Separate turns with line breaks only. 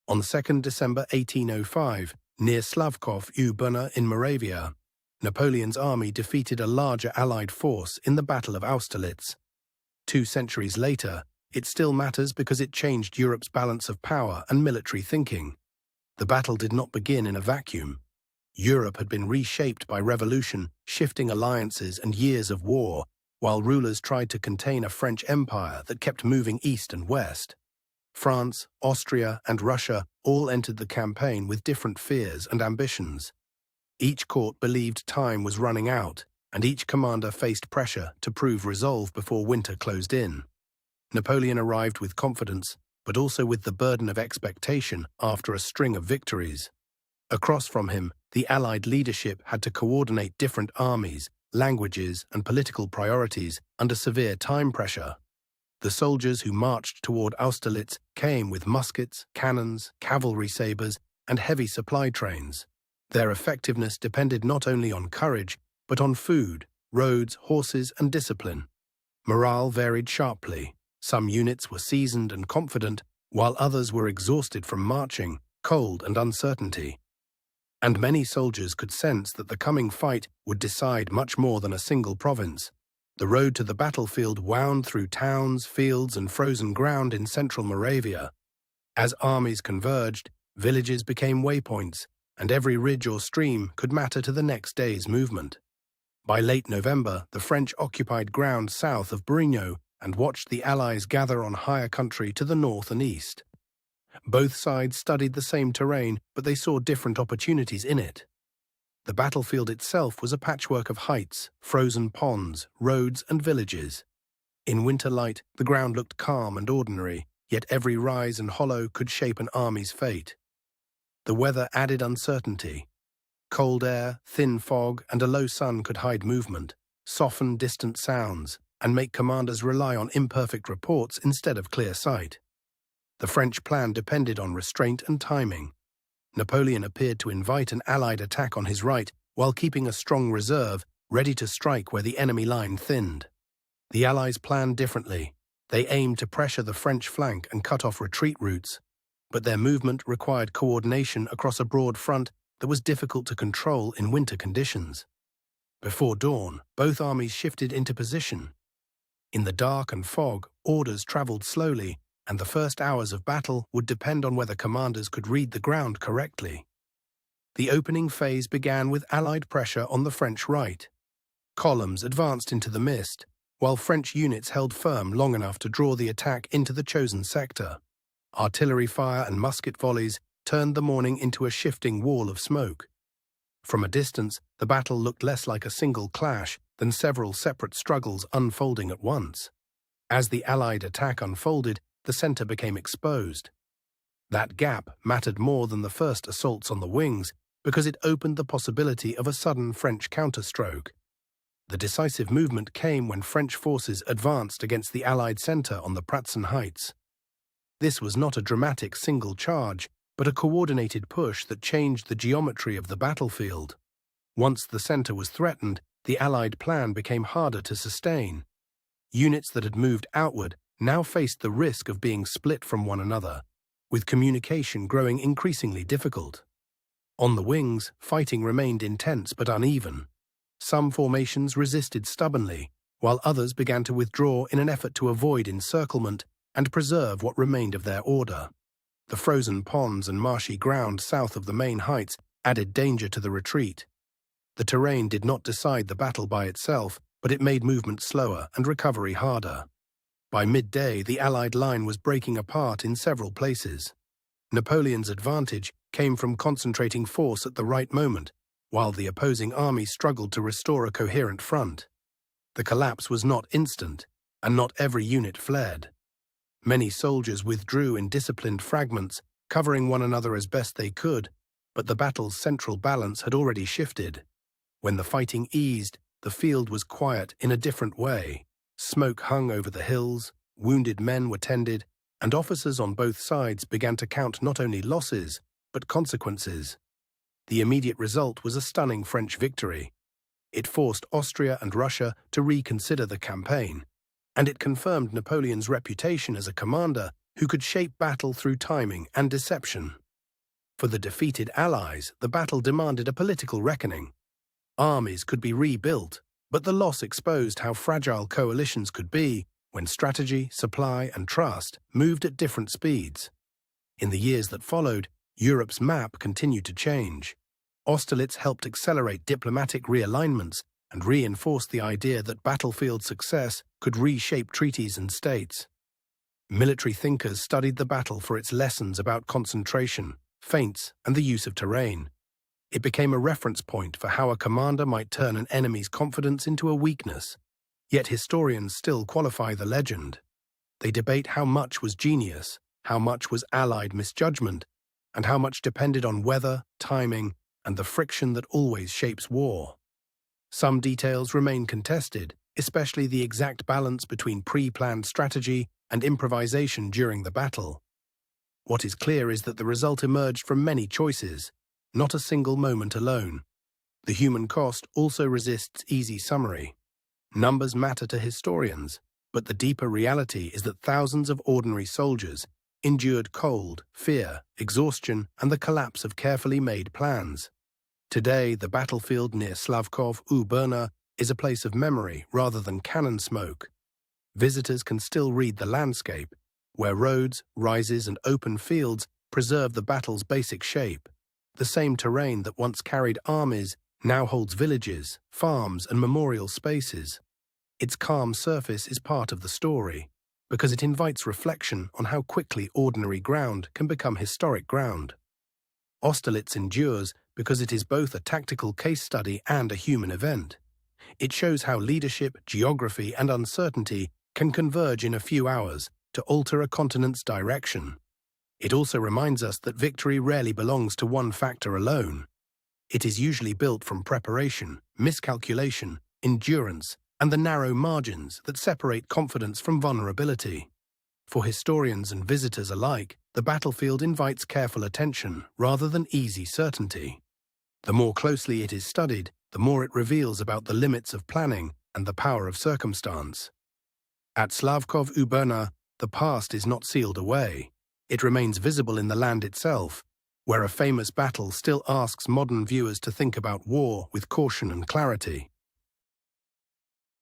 On 2nd December 1805, near Slavkov u Brna in Moravia, Napoleon's army defeated a larger Allied force in the Battle of Austerlitz. 2 centuries later, it still matters because it changed Europe's balance of power and military thinking. The battle did not begin in a vacuum. Europe had been reshaped by revolution, shifting alliances and years of war, while rulers tried to contain a French empire that kept moving east and west. France, Austria, and Russia all entered the campaign with different fears and ambitions. Each court believed time was running out, and each commander faced pressure to prove resolve before winter closed in. Napoleon arrived with confidence, but also with the burden of expectation after a string of victories. Across from him, the Allied leadership had to coordinate different armies, languages, and political priorities under severe time pressure. The soldiers who marched toward Austerlitz came with muskets, cannons, cavalry sabers, and heavy supply trains. Their effectiveness depended not only on courage, but on food, roads, horses, and discipline. Morale varied sharply. Some units were seasoned and confident, while others were exhausted from marching, cold, and uncertainty. And many soldiers could sense that the coming fight would decide much more than a single province. The road to the battlefield wound through towns, fields, and frozen ground in central Moravia. As armies converged, villages became waypoints, and every ridge or stream could matter to the next day's movement. By late November, the French occupied ground south of Brno and watched the Allies gather on higher country to the north and east. Both sides studied the same terrain, but they saw different opportunities in it. The battlefield itself was a patchwork of heights, frozen ponds, roads, and villages. In winter light, the ground looked calm and ordinary, yet every rise and hollow could shape an army's fate. The weather added uncertainty. Cold air, thin fog, and a low sun could hide movement, soften distant sounds, and make commanders rely on imperfect reports instead of clear sight. The French plan depended on restraint and timing. Napoleon appeared to invite an Allied attack on his right while keeping a strong reserve, ready to strike where the enemy line thinned. The Allies planned differently. They aimed to pressure the French flank and cut off retreat routes, but their movement required coordination across a broad front that was difficult to control in winter conditions. Before dawn, both armies shifted into position. In the dark and fog, orders traveled slowly, and the first hours of battle would depend on whether commanders could read the ground correctly. The opening phase began with Allied pressure on the French right. Columns advanced into the mist, while French units held firm long enough to draw the attack into the chosen sector. Artillery fire and musket volleys turned the morning into a shifting wall of smoke. From a distance, the battle looked less like a single clash than several separate struggles unfolding at once. As the Allied attack unfolded, the center became exposed. That gap mattered more than the first assaults on the wings because it opened the possibility of a sudden French counterstroke. The decisive movement came when French forces advanced against the Allied center on the Pratzen Heights. This was not a dramatic single charge, but a coordinated push that changed the geometry of the battlefield. Once the center was threatened, the Allied plan became harder to sustain. Units that had moved outward now faced the risk of being split from one another, with communication growing increasingly difficult. On the wings, fighting remained intense but uneven. Some formations resisted stubbornly, while others began to withdraw in an effort to avoid encirclement and preserve what remained of their order. The frozen ponds and marshy ground south of the main heights added danger to the retreat. The terrain did not decide the battle by itself, but it made movement slower and recovery harder. By midday, the Allied line was breaking apart in several places. Napoleon's advantage came from concentrating force at the right moment, while the opposing army struggled to restore a coherent front. The collapse was not instant, and not every unit fled. Many soldiers withdrew in disciplined fragments, covering one another as best they could, but the battle's central balance had already shifted. When the fighting eased, the field was quiet in a different way. Smoke hung over the hills, wounded men were tended, and officers on both sides began to count not only losses, but consequences. The immediate result was a stunning French victory. It forced Austria and Russia to reconsider the campaign, and it confirmed Napoleon's reputation as a commander who could shape battle through timing and deception. For the defeated allies, the battle demanded a political reckoning. Armies could be rebuilt, but the loss exposed how fragile coalitions could be when strategy, supply, and trust moved at different speeds. In the years that followed, Europe's map continued to change. Austerlitz helped accelerate diplomatic realignments and reinforce the idea that battlefield success could reshape treaties and states. Military thinkers studied the battle for its lessons about concentration, feints, and the use of terrain. It became a reference point for how a commander might turn an enemy's confidence into a weakness. Yet historians still qualify the legend. They debate how much was genius, how much was Allied misjudgment, and how much depended on weather, timing, and the friction that always shapes war. Some details remain contested, especially the exact balance between pre-planned strategy and improvisation during the battle. What is clear is that the result emerged from many choices, not a single moment alone. The human cost also resists easy summary. Numbers matter to historians, but the deeper reality is that thousands of ordinary soldiers endured cold, fear, exhaustion, and the collapse of carefully made plans. Today, the battlefield near Slavkov or Brna is a place of memory rather than cannon smoke. Visitors can still read the landscape, where roads, rises, and open fields preserve the battle's basic shape. The same terrain that once carried armies now holds villages, farms, and memorial spaces. Its calm surface is part of the story, because it invites reflection on how quickly ordinary ground can become historic ground. Austerlitz endures because it is both a tactical case study and a human event. It shows how leadership, geography, and uncertainty can converge in a few hours to alter a continent's direction. It also reminds us that victory rarely belongs to one factor alone. It is usually built from preparation, miscalculation, endurance, and the narrow margins that separate confidence from vulnerability. For historians and visitors alike, the battlefield invites careful attention rather than easy certainty. The more closely it is studied, the more it reveals about the limits of planning and the power of circumstance. At Slavkov or Brna, the past is not sealed away. It remains visible in the land itself, where a famous battle still asks modern viewers to think about war with caution and clarity.